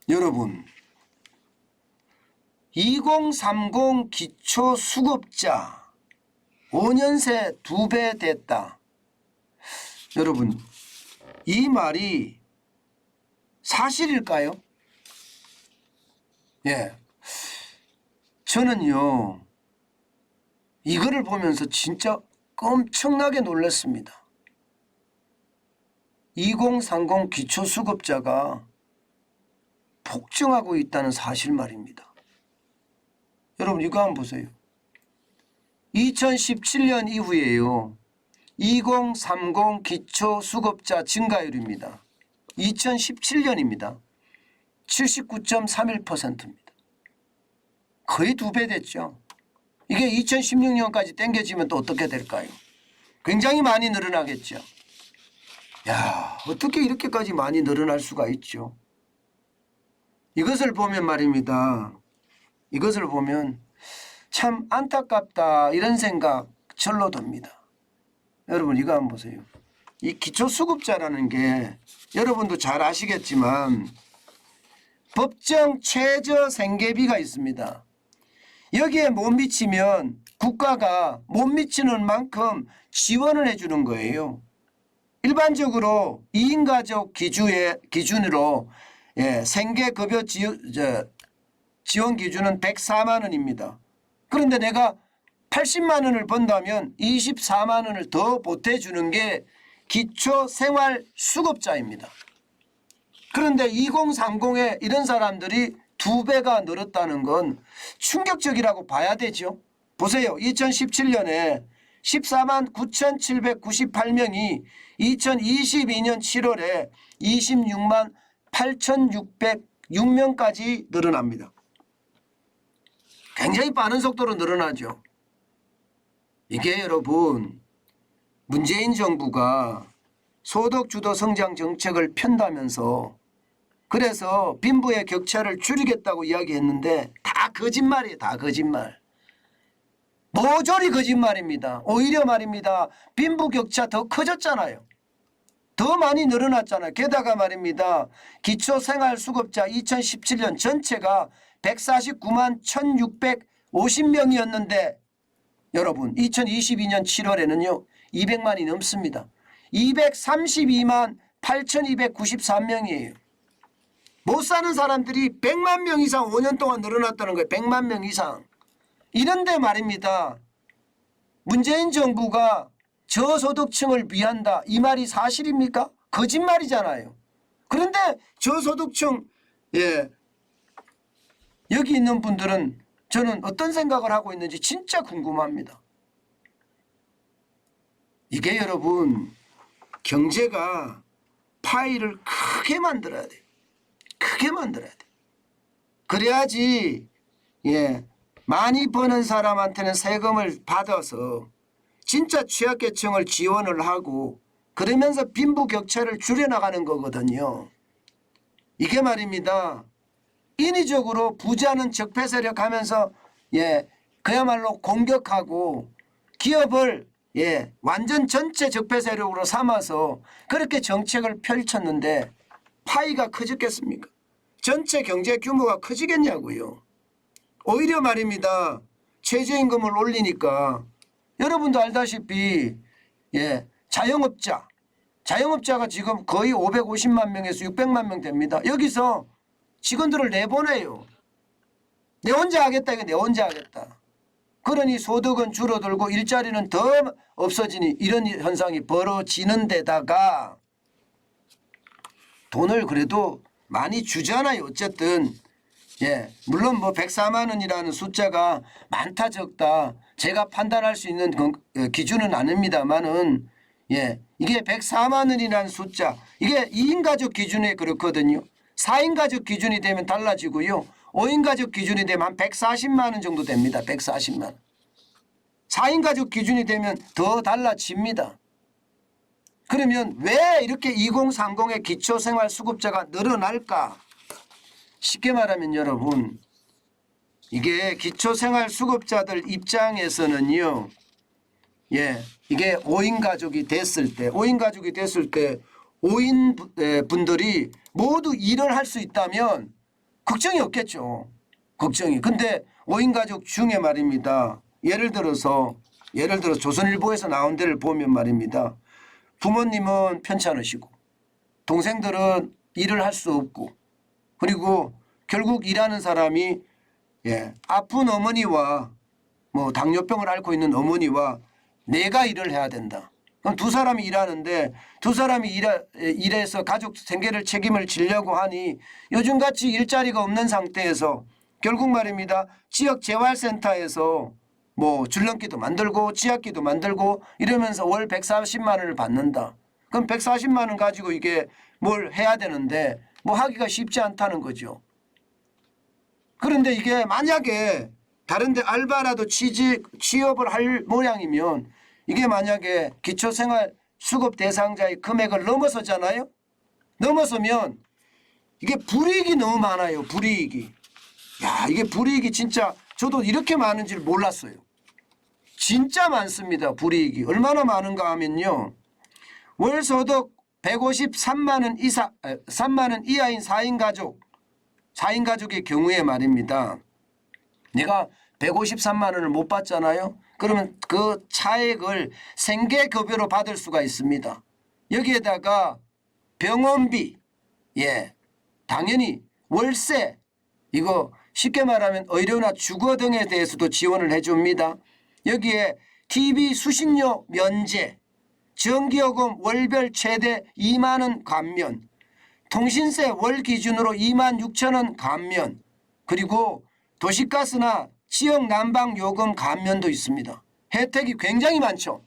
여러분 2030 기초수급자 5년 새 2배 됐다. 여러분 이 말이 사실일까요? 예, 저는요 이거를 보면서 진짜 엄청나게 놀랐습니다. 2030 기초수급자가 폭증하고 있다는 사실 말입니다. 여러분 이거 한번 보세요. 2017년 이후에요 2030 기초수급자 증가율입니다. 2017년입니다. 79.31%입니다. 거의 2배 됐죠. 이게 2016년까지 땡겨지면 또 어떻게 될까요? 굉장히 많이 늘어나겠죠. 야, 어떻게 이렇게까지 많이 늘어날 수가 있죠. 이것을 보면 말입니다. 이것을 보면 참 안타깝다 이런 생각 절로 듭니다. 여러분 이거 한번 보세요. 이 기초수급자라는 게 여러분도 잘 아시겠지만 법정 최저 생계비가 있습니다. 여기에 못 미치면 국가가 못 미치는 만큼 지원을 해주는 거예요. 일반적으로 2인 가족 기준으로 생계급여 지원 기준은 104만 원입니다. 그런데 내가 80만 원을 번다면 24만 원을 더 보태주는 게 기초생활수급자입니다. 그런데 2030에 이런 사람들이 2배가 늘었다는 건 충격적이라고 봐야 되죠. 보세요. 2017년에 14만 9,798명이 2022년 7월에 26만 8,606명까지 늘어납니다. 굉장히 빠른 속도로 늘어나죠. 이게 여러분 문재인 정부가 소득주도 성장 정책을 편다면서 그래서 빈부의 격차를 줄이겠다고 이야기했는데 다 거짓말이에요. 다 거짓말. 모조리 거짓말입니다. 오히려 말입니다. 빈부 격차 더 커졌잖아요. 더 많이 늘어났잖아요. 게다가 말입니다. 기초생활수급자 2017년 전체가 149만 1,650명이었는데 여러분 2022년 7월에는요 200만이 넘습니다. 232만 8,293명이에요. 못 사는 사람들이 100만 명 이상 5년 동안 늘어났다는 거예요. 100만 명 이상. 이런데 말입니다. 문재인 정부가 저소득층을 위한다. 이 말이 사실입니까? 거짓말이잖아요. 그런데 저소득층 여기 있는 분들은 저는 어떤 생각을 하고 있는지 진짜 궁금합니다. 이게 여러분 경제가 파이를 크게 만들어야 돼요. 크게 만들어야 돼요. 그래야지 많이 버는 사람한테는 세금을 받아서 진짜 취약계층을 지원을 하고 그러면서 빈부 격차를 줄여나가는 거거든요. 이게 말입니다. 인위적으로 부자는 적폐 세력 하면서 그야말로 공격하고 기업을 완전 전체 적폐 세력으로 삼아서 그렇게 정책을 펼쳤는데 파이가 커졌겠습니까? 전체 경제 규모가 커지겠냐고요. 오히려 말입니다. 최저임금을 올리니까 여러분도 알다시피 자영업자가 지금 거의 550만 명에서 600만 명 됩니다. 여기서 직원들을 내보내요. 내 혼자 하겠다. 이거 내 혼자 하겠다. 그러니 소득은 줄어들고 일자리는 더 없어지니 이런 현상이 벌어지는 데다가 돈을 그래도 많이 주잖아요. 어쨌든 물론 뭐 104만 원이라는 숫자가 많다 적다 제가 판단할 수 있는 기준은 아닙니다만은 이게 104만 원이라는 숫자 이게 2인 가족 기준에 그렇거든요. 4인 가족 기준이 되면 달라지고요. 5인 가족 기준이 되면 한 140만 원 정도 됩니다. 140만 원. 4인 가족 기준이 되면 더 달라집니다. 그러면 왜 이렇게 2030의 기초생활수급자가 늘어날까? 쉽게 말하면 여러분 이게 기초생활수급자들 입장에서는요. 이게 5인 가족이 됐을 때 5인 분들이 모두 일을 할 수 있다면 걱정이 없겠죠. 걱정이. 근데 5인 가족 중에 말입니다. 예를 들어서 조선일보에서 나온 데를 보면 말입니다. 부모님은 편찮으시고 동생들은 일을 할 수 없고 그리고 결국 일하는 사람이 아픈 어머니와 뭐 당뇨병을 앓고 있는 어머니와 내가 일을 해야 된다. 그럼 두 사람이 일하는데 두 사람이 일해서 가족 생계를 책임을 지려고 하니 요즘같이 일자리가 없는 상태에서 결국 말입니다. 지역 재활센터에서 뭐 줄넘기도 만들고 치약기도 만들고 이러면서 월 140만 원을 받는다. 그럼 140만 원 가지고 이게 뭘 해야 되는데 뭐 하기가 쉽지 않다는 거죠. 그런데 이게 만약에 다른 데 알바라도 취업을 할 모양이면 이게 만약에 기초생활수급 대상자의 금액을 넘어서잖아요. 넘어서면 이게 불이익이 너무 많아요. 불이익이. 야, 이게 불이익이 진짜 저도 이렇게 많은 줄 몰랐어요. 진짜 많습니다. 불이익이. 얼마나 많은가 하면요. 월 소득 153만 원 이상, 3만 원 이하인 4인 가족의 경우에 말입니다. 내가 153만 원을 못 받잖아요. 그러면 그 차액을 생계급여로 받을 수가 있습니다. 여기에다가 병원비, 당연히 월세, 이거 쉽게 말하면 의료나 주거 등에 대해서도 지원을 해줍니다. 여기에 TV 수신료 면제, 전기요금 월별 최대 2만 원 감면, 통신세 월 기준으로 2만 6천 원 감면, 그리고 도시가스나 지역 난방 요금 감면도 있습니다. 혜택이 굉장히 많죠.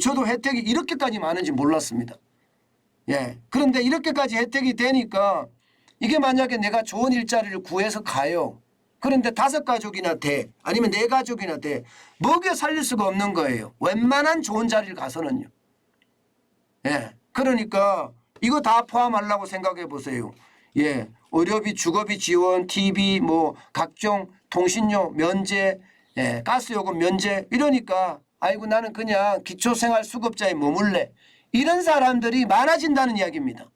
저도 혜택이 이렇게까지 많은지 몰랐습니다. 그런데 이렇게까지 혜택이 되니까 이게 만약에 내가 좋은 일자리를 구해서 가요. 그런데 5가족이나 돼. 아니면 4가족이나 돼. 먹여 살릴 수가 없는 거예요. 웬만한 좋은 자리를 가서는요. 그러니까 이거 다 포함하려고 생각해 보세요. 의료비, 주거비 지원, TV, 뭐 각종 통신료 면제, 가스요금 면제 이러니까 아이고 나는 그냥 기초생활수급자에 머물래. 이런 사람들이 많아진다는 이야기입니다.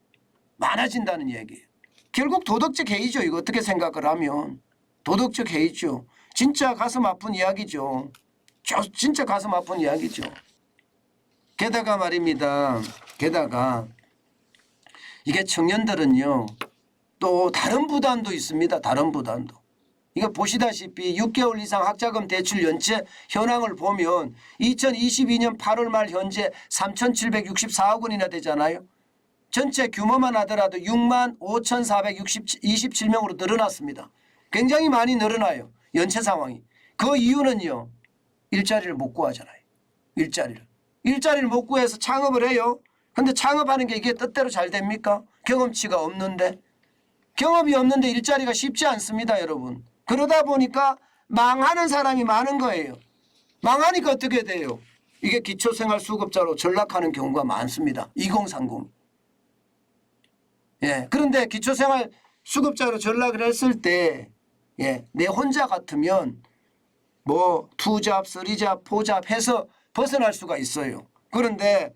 많아진다는 이야기예요. 결국 도덕적 해이죠. 이거 어떻게 생각을 하면. 도덕적 해이죠. 진짜 가슴 아픈 이야기죠. 진짜 가슴 아픈 이야기죠. 게다가 말입니다. 게다가 이게 청년들은요. 또 다른 부담도 있습니다. 다른 부담도. 이거 보시다시피 6개월 이상 학자금 대출 연체 현황을 보면 2022년 8월 말 현재 3,764억 원이나 되잖아요. 전체 규모만 하더라도 6만 5,427명으로 늘어났습니다. 굉장히 많이 늘어나요. 연체 상황이. 그 이유는요. 일자리를 못 구하잖아요. 일자리를 못 구해서 창업을 해요. 근데 창업하는 게 이게 뜻대로 잘 됩니까? 경험치가 없는데. 경험이 없는데 일자리가 쉽지 않습니다. 여러분. 그러다 보니까 망하는 사람이 많은 거예요. 망하니까 어떻게 돼요? 이게 기초생활수급자로 전락하는 경우가 많습니다. 2030. 그런데 기초생활수급자로 전락을 했을 때 내 혼자 같으면 뭐 2잡, 3잡, 4잡 해서 벗어날 수가 있어요. 그런데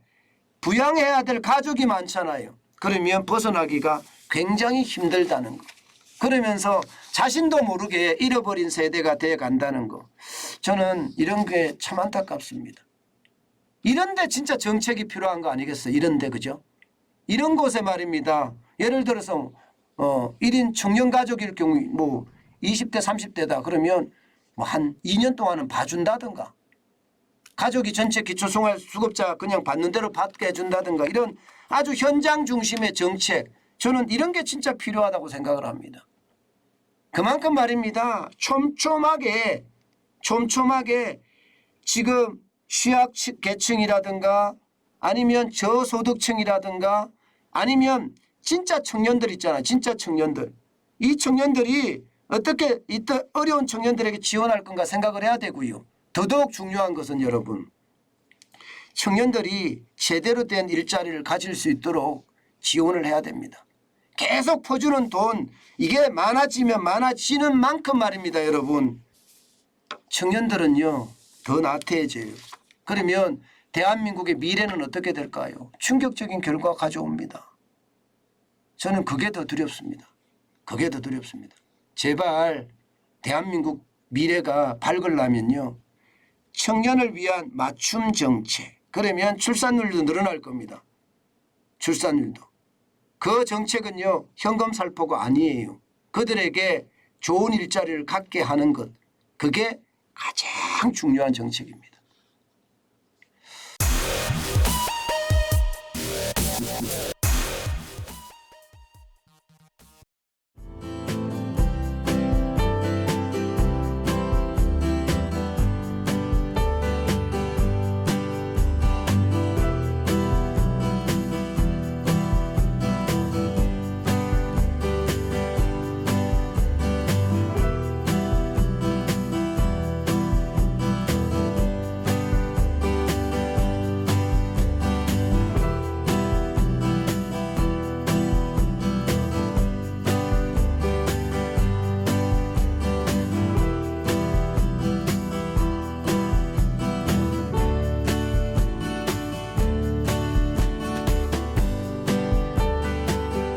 부양해야 될 가족이 많잖아요. 그러면 벗어나기가 굉장히 힘들다는 거. 그러면서 자신도 모르게 잃어버린 세대가 돼 간다는 거. 저는 이런 게 참 안타깝습니다. 이런데 진짜 정책이 필요한 거 아니겠어요? 이런데 그죠? 이런 곳에 말입니다. 예를 들어서 1인 청년 가족일 경우 뭐 20대 30대다 그러면 뭐 한 2년 동안은 봐준다든가 가족이 전체 기초생활수급자 그냥 받는 대로 받게 해준다든가 이런 아주 현장 중심의 정책 저는 이런 게 진짜 필요하다고 생각을 합니다. 그만큼 말입니다. 촘촘하게 지금 취약계층이라든가 아니면 저소득층이라든가 아니면 진짜 청년들 있잖아요. 진짜 청년들. 이 청년들이 어떻게 이때 어려운 청년들에게 지원할 건가 생각을 해야 되고요. 더더욱 중요한 것은 여러분 청년들이 제대로 된 일자리를 가질 수 있도록 지원을 해야 됩니다. 계속 퍼주는 돈 이게 많아지면 많아지는 만큼 말입니다. 여러분 청년들은요 더 나태해져요. 그러면 대한민국의 미래는 어떻게 될까요? 충격적인 결과가 가져옵니다. 저는 그게 더 두렵습니다. 그게 더 두렵습니다. 제발 대한민국 미래가 밝으려면요. 청년을 위한 맞춤 정책. 그러면 출산율도 늘어날 겁니다. 출산율도. 그 정책은요. 현금 살포가 아니에요. 그들에게 좋은 일자리를 갖게 하는 것. 그게 가장 중요한 정책입니다.